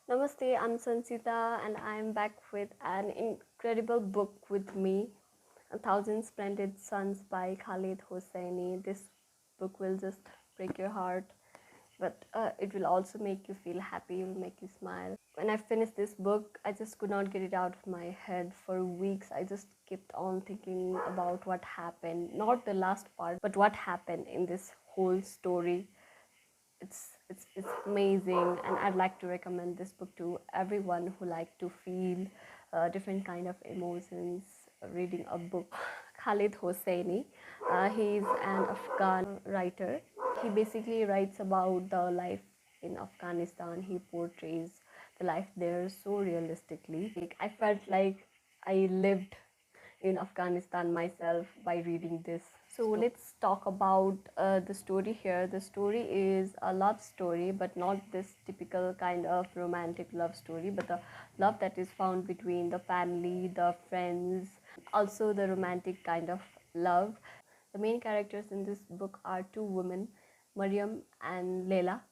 Namaste, I'm Sanchita and I'm back with an incredible book with me, A Thousand Splendid Suns by Khaled Hosseini. This book will just break your heart, but it will also make you feel happy, it will make you smile. When I finished this book, I just could not get it out of my head for weeks. I just kept on thinking about what happened, not the last part, but what happened in this whole story. It's amazing, and I'd like to recommend this book to everyone who like to feel different kind of emotions reading a book. Khaled Hosseini, he's an Afghan writer. He basically writes about the life in Afghanistan. He portrays the life there so realistically. I felt like I lived in Afghanistan myself by reading this. So let's talk about the story here. The story is a love story, but not this typical kind of romantic love story, but the love that is found between the family, the friends, also the romantic kind of love. The main characters in this book are two women, Mariam and Leila.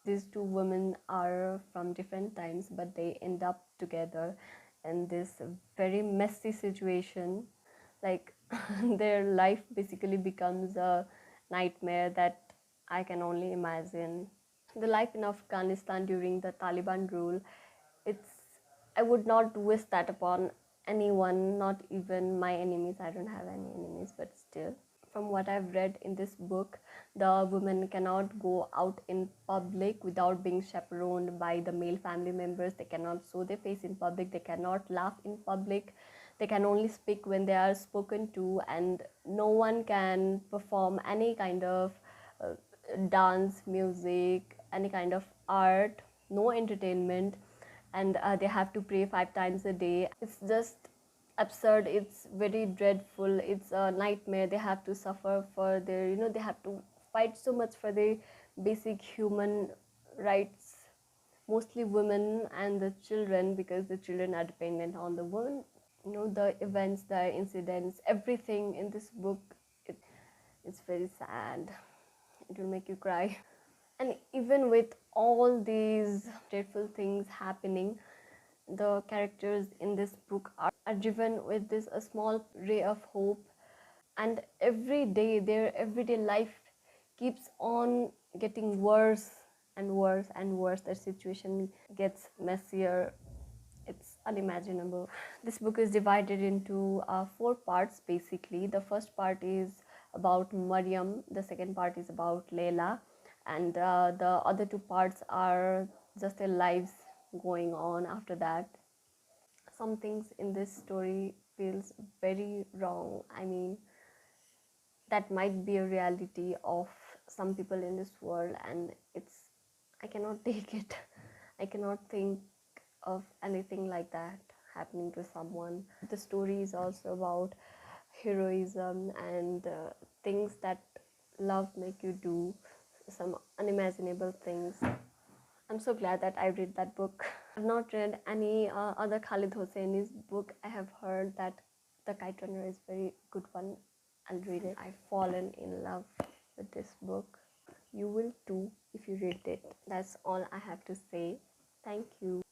These two women are from different times, but they end up together in this very messy situation. Like their life basically becomes a nightmare that I can only imagine. The life in Afghanistan during the Taliban rule, it's I would not wish that upon anyone, not even my enemies. I don't have any enemies, but still, from what I've read in this book, the women cannot go out in public without being chaperoned by the male family members. They cannot show their face in public, they cannot laugh in public, they can only speak when they are spoken to, and no one can perform any kind of uh, dance, music, any kind of art, no entertainment. And they have to pray 5 times a day. It's just absurd, it's very dreadful, it's a nightmare. They have to suffer for their, they have to fight so much for their basic human rights, mostly women and the children, because the children are dependent on the woman. The events, the incidents, everything in this book, it's very sad. It will make you cry. And even with all these dreadful things happening, the characters in this book are driven with this a small ray of hope. And every day their everyday life keeps on getting worse and worse and worse. The situation gets messier, it's unimaginable. This book is divided into 4 parts basically. The first part is about Maryam, the second part is about Leila, and the other 2 parts are just their lives going on after that. Some things in this story feels very wrong. I mean, that might be a reality of some people in this world, and I cannot take it. I cannot think of anything like that happening to someone. The story is also about heroism and things that love make you do, some unimaginable things. I'm so glad that I read that book. I've not read any other Khaled Hosseini's book. I have heard that The Kite Runner is a very good one. I'll read it. I've fallen in love with this book. You will too if you read it. That's all I have to say. Thank you.